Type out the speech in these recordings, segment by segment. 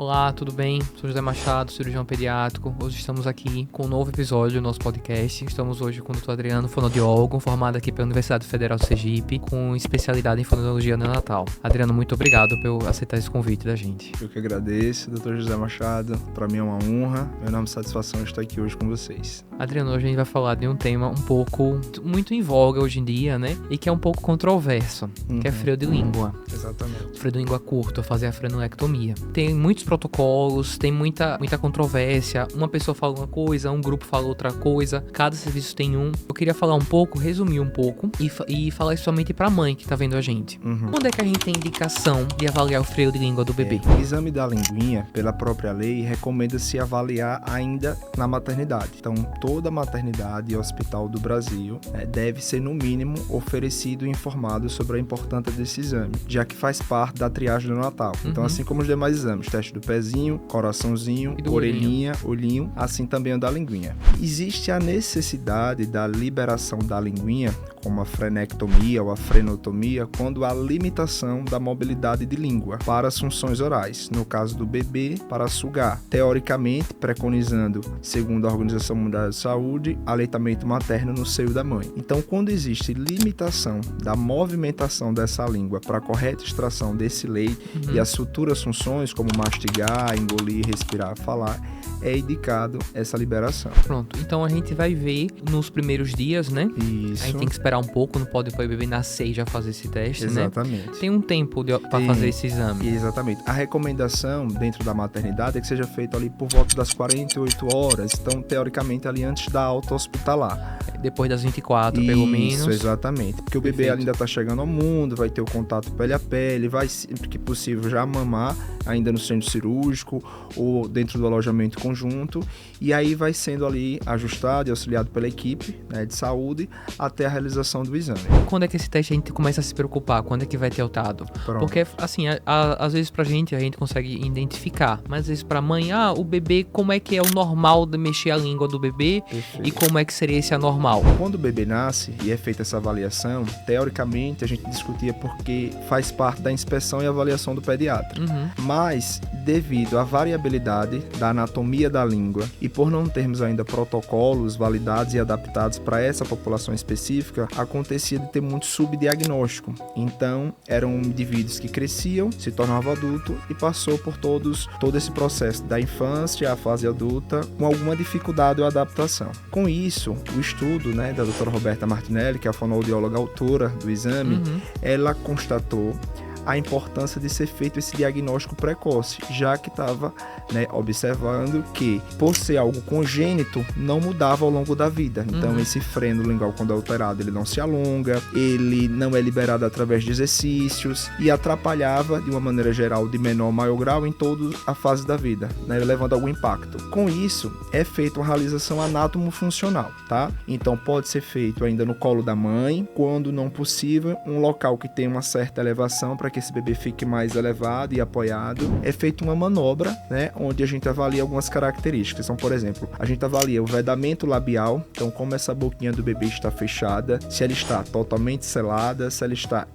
Olá, tudo bem? Sou José Machado, cirurgião pediátrico. Hoje estamos aqui com um novo episódio do nosso podcast. Estamos hoje com o Dr. Adriano, fonoaudiólogo, formado aqui pela Universidade Federal do Sergipe, com especialidade em fonoaudiologia neonatal. Adriano, muito obrigado por aceitar esse convite da gente. Eu que agradeço, Dr. José Machado. Para mim é uma honra, é uma enorme satisfação estar aqui hoje com vocês. Adriano, hoje a gente vai falar de um tema muito em voga hoje em dia, né? E que é um pouco controverso, que é freio de língua. Exatamente. Freio de língua curta, fazer a frenectomia. Tem muitos protocolos, tem muita controvérsia. Uma pessoa fala uma coisa, um grupo fala outra coisa. Cada serviço tem um. Eu queria falar um pouco, resumir um pouco e falar isso somente pra mãe que tá vendo a gente. Quando é que a gente tem indicação de avaliar o freio de língua do bebê? O exame da linguinha, pela própria lei, recomenda-se avaliar ainda na maternidade. Então, toda maternidade e hospital do Brasil deve ser, no mínimo, oferecido e informado sobre a importância desse exame, já que faz parte da triagem do neonatal. Então, assim como os demais exames, teste do pezinho, coraçãozinho, orelhinha, olhinho, assim também o da linguinha. Existe a necessidade da liberação da linguinha, como a frenectomia ou a frenotomia, quando há limitação da mobilidade de língua para as funções orais, no caso do bebê, para sugar. Teoricamente, preconizando, segundo a Organização Mundial de Saúde, aleitamento materno no seio da mãe. Então, quando existe limitação da movimentação dessa língua para a correta extração desse leite e as futuras funções, como mastigar, engolir, respirar, falar, é indicado essa liberação. Pronto, então a gente vai ver nos primeiros dias, né? Isso. A gente tem que esperar um pouco, não pode o bebê nascer e já fazer esse teste, Exatamente. né? Tem um tempo para fazer esse exame. Exatamente. A recomendação dentro da maternidade é que seja feito ali por volta das 48 horas, então teoricamente ali antes da alta hospitalar. Depois das 24, pelo menos. Isso, exatamente. Porque o bebê ainda está chegando ao mundo, vai ter o contato pele a pele, vai, sempre que possível, já mamar, ainda no centro cirúrgico ou dentro do alojamento conjunto, e aí vai sendo ali ajustado e auxiliado pela equipe, né, de saúde até a realização do exame. Quando é que esse teste a gente começa a se preocupar? Quando é que vai ter o dado? Pronto. Porque, assim, às vezes pra gente, a gente consegue identificar, mas às vezes pra mãe, o bebê, como é que é o normal de mexer a língua do bebê? Perfeito. E como é que seria esse anormal? Quando o bebê nasce e é feita essa avaliação, teoricamente a gente discutia porque faz parte da inspeção e avaliação do pediatra. Mas, devido à variabilidade da anatomia da língua e por não termos ainda protocolos validados e adaptados para essa população específica, acontecia de ter muito subdiagnóstico. Então, eram indivíduos que cresciam, se tornavam adultos e passou por todo esse processo da infância à fase adulta com alguma dificuldade ou adaptação. Com isso, o estudo, da doutora Roberta Martinelli, que é a fonoaudióloga autora do exame, ela constatou a importância de ser feito esse diagnóstico precoce, já que estava observando que, por ser algo congênito, não mudava ao longo da vida. Então, esse freno lingual, quando é alterado, ele não se alonga, ele não é liberado através de exercícios e atrapalhava, de uma maneira geral, de menor ou maior grau, em toda a fase da vida, levando algum impacto. Com isso, é feita uma realização anátomo-funcional, tá? Então, pode ser feito ainda no colo da mãe, quando não possível, um local que tem uma certa elevação para que esse bebê fique mais elevado e apoiado. É feita uma manobra, onde a gente avalia algumas características. Então, por exemplo, a gente avalia o vedamento labial, então como essa boquinha do bebê está fechada, se ela está totalmente selada, se ela está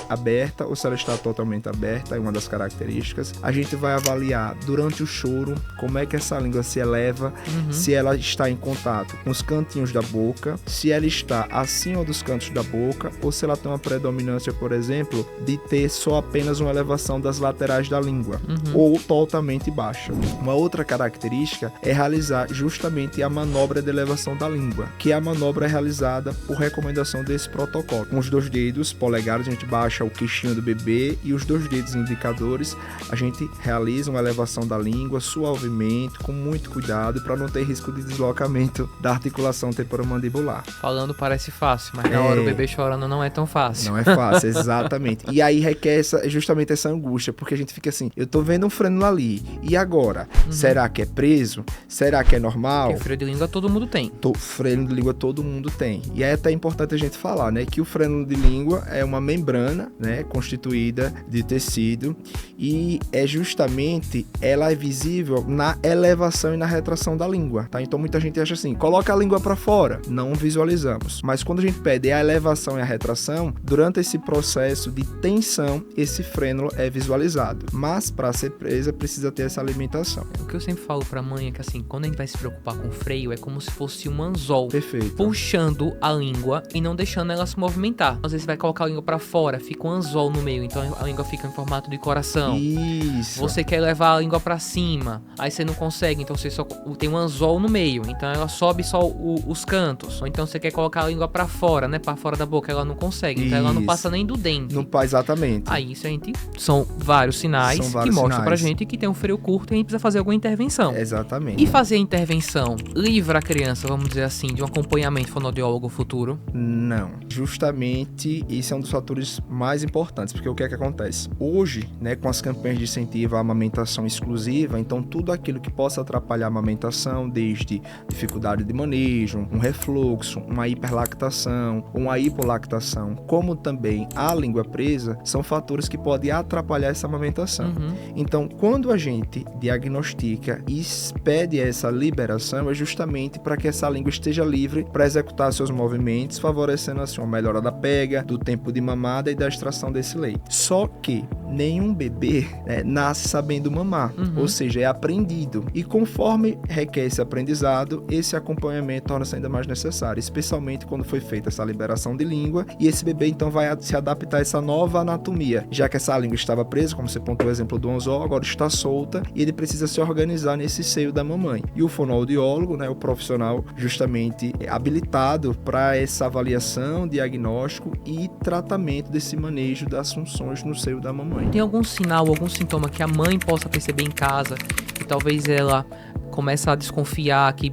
aberta ou se ela está totalmente aberta, é uma das características. A gente vai avaliar durante o choro, como é que essa língua se eleva, se ela está em contato com os cantinhos da boca, se ela está acima dos cantos da boca ou se ela tem uma predominância, por exemplo, de ter só apenas uma elevação das laterais da língua, ou totalmente baixa. Uma outra característica é realizar justamente a manobra de elevação da língua, que a manobra é realizada por recomendação desse protocolo. Com os 2 dedos polegares, a gente baixa o queixinho do bebê e os 2 dedos indicadores, a gente realiza uma elevação da língua suavemente, com muito cuidado, para não ter risco de deslocamento da articulação temporomandibular. Falando parece fácil, mas na hora o bebê chorando não é tão fácil. Não é fácil, exatamente. E aí requer justamente essa angústia, porque a gente fica assim, eu tô vendo um freno ali, e agora? Será que é preso? Será que é normal? Porque freio de língua todo mundo tem. Freno de língua todo mundo tem. E é até importante a gente falar, que o freno de língua é uma membrana, constituída de tecido, e é justamente, ela é visível na elevação e na retração da língua, tá? Então muita gente acha assim, coloca a língua para fora, não visualizamos. Mas quando a gente pede a elevação e a retração, durante esse processo de tensão então esse frênulo é visualizado. Mas para ser presa precisa ter essa alimentação. O que eu sempre falo pra mãe é que assim, quando a gente vai se preocupar com o freio, é como se fosse um anzol. Perfeito. Puxando a língua e não deixando ela se movimentar. Às vezes você vai colocar a língua pra fora, fica um anzol no meio, então a língua fica em formato de coração. Isso. Você quer levar a língua pra cima, aí você não consegue, então você só tem um anzol no meio, então ela sobe só os cantos. Ou então você quer colocar a língua pra fora, né, pra fora da boca, ela não consegue, então ela não passa nem do dente. Não passa exatamente. Aí isso a gente, são vários sinais que mostram pra gente que tem um freio curto e a gente precisa fazer alguma intervenção. Exatamente. E fazer a intervenção livra a criança, vamos dizer assim, de um acompanhamento fonoaudiólogo futuro? Não. Justamente esse é um dos fatores mais importantes, porque o que é que acontece? Hoje, né, com as campanhas de incentivo à amamentação exclusiva, então tudo aquilo que possa atrapalhar a amamentação, desde dificuldade de manejo, um refluxo, uma hiperlactação, uma hipolactação, como também a língua presa, são fatores que podem atrapalhar essa amamentação. Então, quando a gente diagnostica e pede essa liberação, é justamente para que essa língua esteja livre para executar seus movimentos, favorecendo assim uma melhora da pega, do tempo de mamada e da extração desse leite. Só que nenhum bebê nasce sabendo mamar, ou seja, é aprendido. E conforme requer esse aprendizado, esse acompanhamento torna-se ainda mais necessário, especialmente quando foi feita essa liberação de língua e esse bebê então vai se adaptar a essa nova anatomia, já que essa língua estava presa, como você pontuou o exemplo do anzol, agora está solta e ele precisa se organizar nesse seio da mamãe. E o fonoaudiólogo, né, o profissional justamente habilitado para essa avaliação, diagnóstico e tratamento desse manejo das funções no seio da mamãe. Tem algum sinal, algum sintoma que a mãe possa perceber em casa, que talvez ela comece a desconfiar que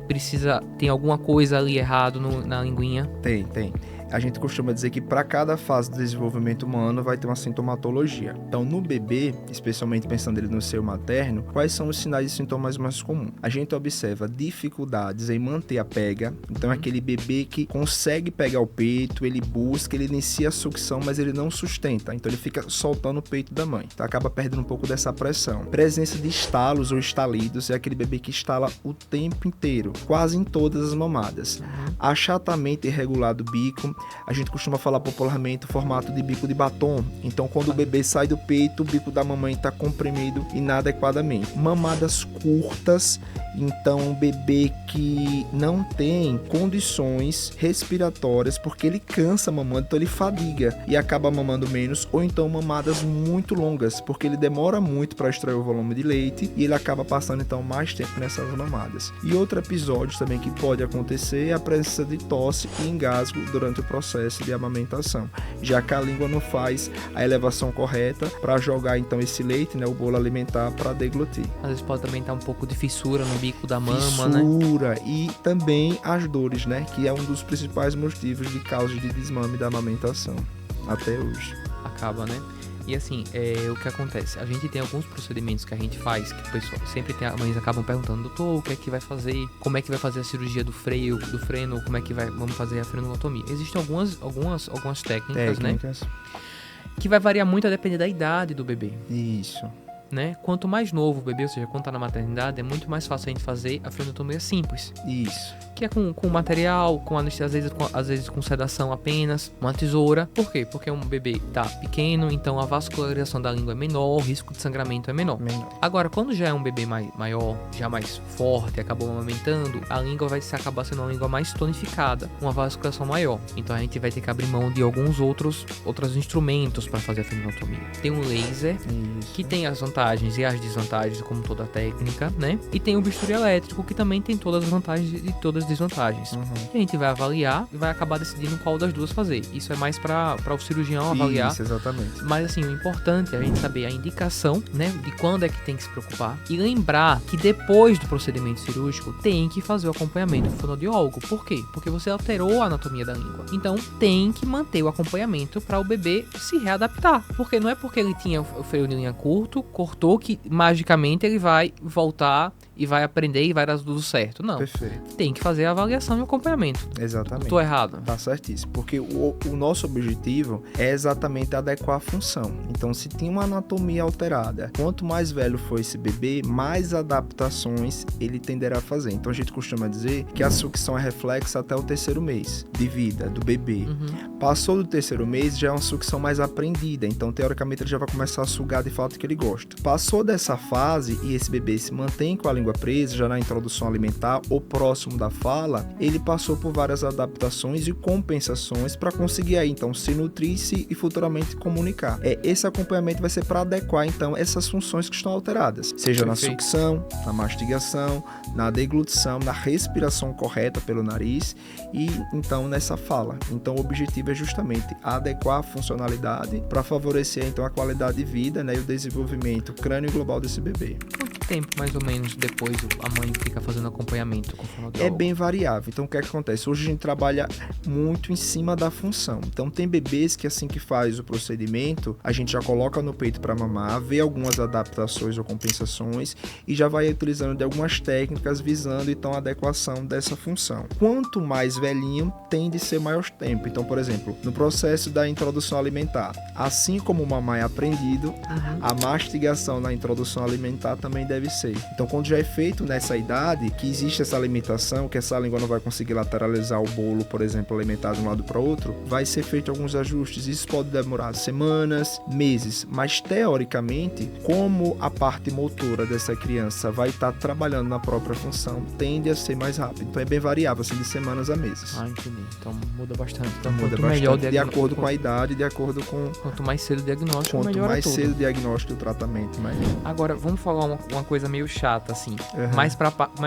tem alguma coisa ali errado na linguinha? Tem. A gente costuma dizer que para cada fase do desenvolvimento humano vai ter uma sintomatologia. Então, no bebê, especialmente pensando ele no seio materno, quais são os sinais e sintomas mais comuns? A gente observa dificuldades em manter a pega. Então, é aquele bebê que consegue pegar o peito, ele busca, ele inicia a sucção, mas ele não sustenta. Então, ele fica soltando o peito da mãe. Então, acaba perdendo um pouco dessa pressão. Presença de estalos ou estalidos é aquele bebê que estala o tempo inteiro, quase em todas as mamadas. Achatamento irregular do bico. A gente costuma falar popularmente o formato de bico de batom. Então, quando o bebê sai do peito, o bico da mamãe está comprimido inadequadamente. Mamadas curtas. Então, um bebê que não tem condições respiratórias, porque ele cansa mamando, então ele fadiga e acaba mamando menos. Ou então, mamadas muito longas, porque ele demora muito para extrair o volume de leite e ele acaba passando, então, mais tempo nessas mamadas. E outro episódio também que pode acontecer é a presença de tosse e engasgo durante o processo de amamentação, já que a língua não faz a elevação correta para jogar, então, esse leite, né, o bolo alimentar, para deglutir. Às vezes pode também estar um pouco de fissura no bico da mama, né? E também as dores, né? Que é um dos principais motivos de causa de desmame da amamentação, até hoje. Acaba, né? E assim, o que acontece? A gente tem alguns procedimentos que a gente faz, que o pessoal sempre tem, mães acabam perguntando, doutor, o que é que vai fazer? Como é que vai fazer a cirurgia do freno? Como é que vamos fazer a frenototomia? Existem algumas técnicas, né? Que vai variar muito a depender da idade do bebê. Isso. Né? Quanto mais novo o bebê, ou seja, quando tá na maternidade, é muito mais fácil a gente fazer a frenotomia simples. Isso. Que é com material, com anestesia, às vezes com sedação apenas, uma tesoura. Por quê? Porque um bebê tá pequeno, então a vascularização da língua é menor, o risco de sangramento é menor. Agora, quando já é um bebê maior, já mais forte, acabou amamentando, a língua vai acabar sendo uma língua mais tonificada, uma vascularização maior. Então a gente vai ter que abrir mão de alguns outros instrumentos para fazer a frenotomia. Tem um laser, que tem as vantagens e as desvantagens, como toda a técnica, né? E tem o bisturi elétrico, que também tem todas as vantagens e todas as desvantagens. E a gente vai avaliar e vai acabar decidindo qual das duas fazer. Isso é mais para o cirurgião avaliar. Isso, exatamente. Mas assim, o importante é a gente saber a indicação, né? De quando é que tem que se preocupar. E lembrar que depois do procedimento cirúrgico, tem que fazer o acompanhamento do fonoaudiólogo. Por quê? Porque você alterou a anatomia da língua. Então, tem que manter o acompanhamento para o bebê se readaptar. Porque não é porque ele tinha o freio de linha curto, cortou, que magicamente ele vai voltar Perfeito. e vai aprender e vai dar tudo certo. Não. Perfeito. Tem que fazer a avaliação e o acompanhamento. Exatamente. Tô errado? Tá certíssimo. Porque o nosso objetivo é exatamente adequar a função. Então, se tem uma anatomia alterada, quanto mais velho for esse bebê, mais adaptações ele tenderá a fazer. Então, a gente costuma dizer que a sucção é reflexa até o 3º mês de vida do bebê. Passou do 3º mês, já é uma sucção mais aprendida. Então, teoricamente, ele já vai começar a sugar de fato que ele gosta. Passou dessa fase e esse bebê se mantém com a língua presa, já na introdução alimentar ou próximo da fala, ele passou por várias adaptações e compensações para conseguir aí, então, se nutrir e futuramente comunicar. Esse acompanhamento vai ser para adequar, então, essas funções que estão alteradas, seja na sucção, na mastigação, na deglutição, na respiração correta pelo nariz e, então, nessa fala. Então, o objetivo é justamente adequar a funcionalidade para favorecer, então, a qualidade de vida, né, e o desenvolvimento crânio global desse bebê. Quanto tempo, mais ou menos, depois a mãe fica fazendo acompanhamento com o fonoaudiólogo? É bem variável. Então, o que é que acontece? Hoje a gente trabalha muito em cima da função. Então, tem bebês que assim que faz o procedimento, a gente já coloca no peito para mamar, vê algumas adaptações ou compensações e já vai utilizando de algumas técnicas visando, então, a adequação dessa função. Quanto mais velhinho, tende a ser maior tempo. Então, por exemplo, no processo da introdução alimentar, assim como o mamar é aprendido, a mastigação na introdução alimentar também deve ser. Então, quando já é feito nessa idade, que existe essa limitação, que essa língua não vai conseguir lateralizar o bolo, por exemplo, alimentar de um lado para o outro, vai ser feito alguns ajustes. Isso pode demorar semanas, meses, mas teoricamente, como a parte motora dessa criança vai estar trabalhando na própria função, tende a ser mais rápido. Então, é bem variável, assim, de semanas a meses. Entendi. Então, muda bastante. Então, muda quanto bastante, melhor o de acordo com a idade, de acordo com... Quanto mais cedo o diagnóstico, Quanto melhor mais é tudo. cedo o diagnóstico e o tratamento, melhor. Agora, vamos falar uma coisa meio chata, assim. Mais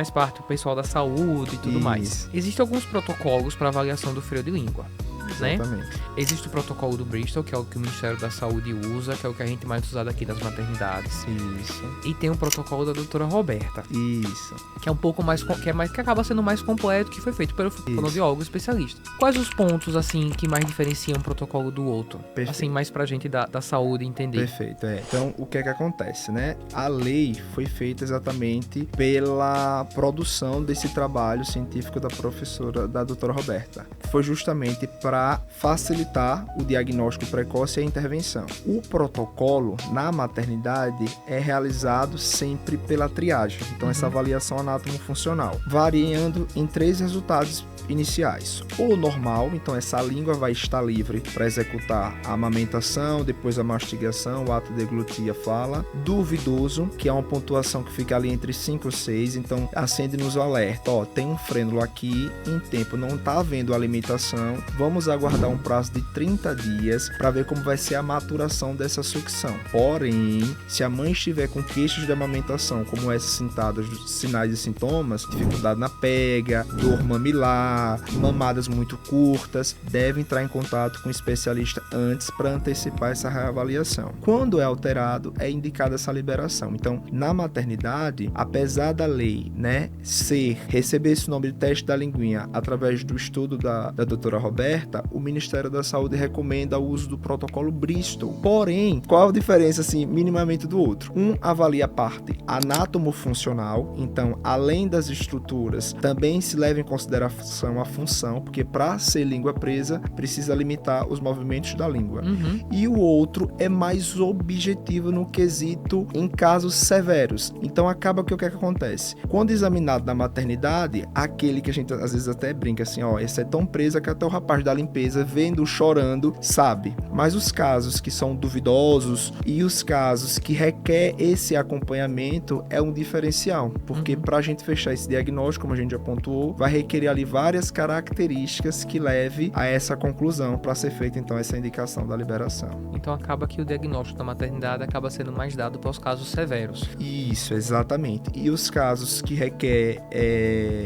parte do pessoal da saúde e tudo mais. Existem alguns protocolos para avaliação do freio de língua. Exatamente. Né? Existe o protocolo do Bristol, que é o que o Ministério da Saúde usa, que é o que a gente mais usa aqui das maternidades. Isso. E tem o protocolo da doutora Roberta. Isso. Que é um pouco mais, que acaba sendo mais completo, que foi feito pelo fonoaudiólogo especialista. Quais os pontos, assim, que mais diferenciam um protocolo do outro? Perfeito. Assim, mais pra gente da saúde entender. Perfeito, Então, o que é que acontece, né? A lei foi feita exatamente pela produção desse trabalho científico da doutora Roberta. Foi justamente para facilitar o diagnóstico precoce e a intervenção. O protocolo na maternidade é realizado sempre pela triagem, então essa avaliação anatomo-funcional, variando em 3 resultados iniciais. O normal, então essa língua vai estar livre para executar a amamentação, depois a mastigação, o ato de deglutir, a fala. Duvidoso, que é uma pontuação que fica ali entre 5 e 6, então acende-nos o alerta, tem um frênulo aqui, em tempo não está havendo alimentação, vamos aguardar um prazo de 30 dias para ver como vai ser a maturação dessa sucção. Porém, se a mãe estiver com queixas de amamentação, como essas citadas, sinais e sintomas, dificuldade na pega, dor mamilar, mamadas muito curtas, deve entrar em contato com o especialista antes para antecipar essa reavaliação. Quando é alterado, é indicada essa liberação. Então, na maternidade, apesar da lei, né, receber esse nome de teste da linguinha através do estudo da doutora Roberta, o Ministério da Saúde recomenda o uso do protocolo Bristol. Porém, qual a diferença, assim, minimamente do outro? Um avalia a parte anatomofuncional, então, além das estruturas, também se leva em consideração a função, porque para ser língua presa, precisa limitar os movimentos da língua. E o outro é mais objetivo no quesito em casos severos. Então, acaba que o que acontece? Quando examinado na maternidade, aquele que a gente às vezes até brinca assim, esse é tão presa que até o rapaz da limpeza, vendo chorando, sabe. Mas os casos que são duvidosos e os casos que requer esse acompanhamento é um diferencial, porque para a gente fechar esse diagnóstico, como a gente já pontuou, vai requerer ali várias características que leve a essa conclusão para ser feita então essa indicação da liberação. Então acaba que o diagnóstico da maternidade acaba sendo mais dado para os casos severos. Isso, exatamente. E os casos que requer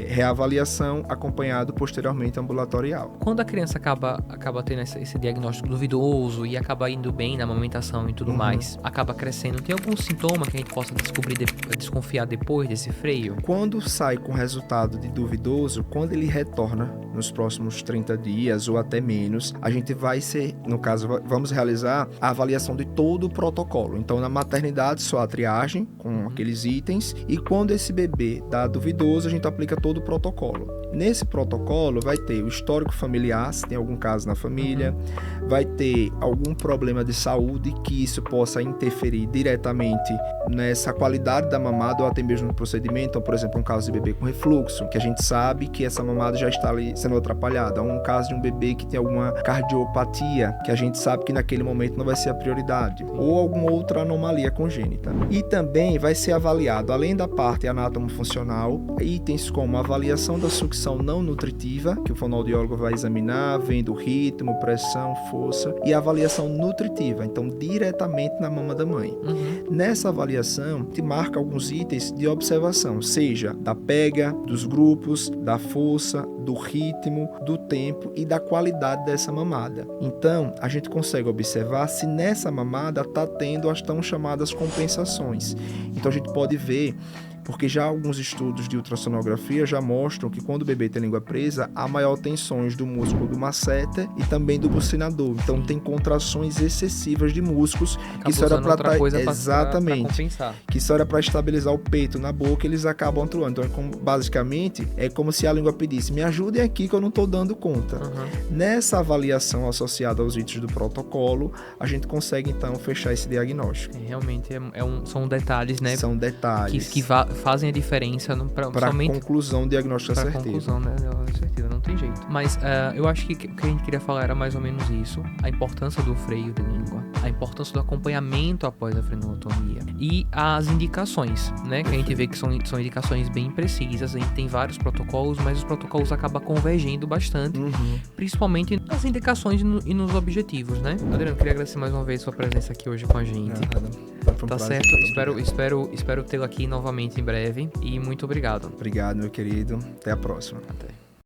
reavaliação acompanhado posteriormente ambulatorial. Quando a criança acaba tendo esse diagnóstico duvidoso e acaba indo bem na amamentação e tudo mais, acaba crescendo, tem algum sintoma que a gente possa desconfiar depois desse freio? Quando sai com resultado de duvidoso, quando ele retorna, nos próximos 30 dias ou até menos, a gente vai vamos realizar a avaliação de todo o protocolo. Então, na maternidade, só a triagem com aqueles itens, e quando esse bebê dá duvidoso, a gente aplica todo o protocolo. Nesse protocolo vai ter o histórico familiar, se tem algum caso na família, vai ter algum problema de saúde que isso possa interferir diretamente nessa qualidade da mamada ou até mesmo no procedimento. Então, por exemplo, um caso de bebê com refluxo, que a gente sabe que essa mamada já está ali sendo atrapalhada. Ou um caso de um bebê que tem alguma cardiopatia, que a gente sabe que naquele momento não vai ser a prioridade. Ou alguma outra anomalia congênita. E também vai ser avaliado, além da parte anatomofuncional, itens como a avaliação da sucção não nutritiva, que o fonoaudiólogo vai examinar, vendo ritmo, pressão, força, e a avaliação nutritiva, então diretamente na mama da mãe. Nessa avaliação, te marca alguns itens de observação, seja da pega, dos grupos, da força, do ritmo, do tempo e da qualidade dessa mamada. Então, a gente consegue observar se nessa mamada está tendo as tão chamadas compensações. Então, a gente pode ver, porque já alguns estudos de ultrassonografia já mostram que quando o bebê tem língua presa, há maior tensões do músculo do masseter e também do bucinador. Então tem contrações excessivas de músculos, que isso era para exatamente, que isso era para estabilizar o peito na boca, eles acabam atuando. Então, basicamente, é como se a língua pedisse: me ajudem aqui que eu não estou dando conta. Nessa avaliação associada aos itens do protocolo, a gente consegue então fechar esse diagnóstico. Realmente são detalhes, né? São detalhes que fazem a diferença para a conclusão diagnóstica assertiva. Para a conclusão, né, assertiva, não tem jeito. Mas eu acho que o que a gente queria falar era mais ou menos isso: a importância do freio de língua, a importância do acompanhamento após a frenotomia e as indicações, né, que a gente vê que são indicações bem precisas. A gente tem vários protocolos, mas os protocolos acabam convergendo bastante, principalmente nas indicações e nos objetivos, né? Adriano, queria agradecer mais uma vez sua presença aqui hoje com a gente. Tá certo? Espero tê-lo aqui novamente em breve e muito obrigado. Obrigado, meu querido. Até a próxima. Até.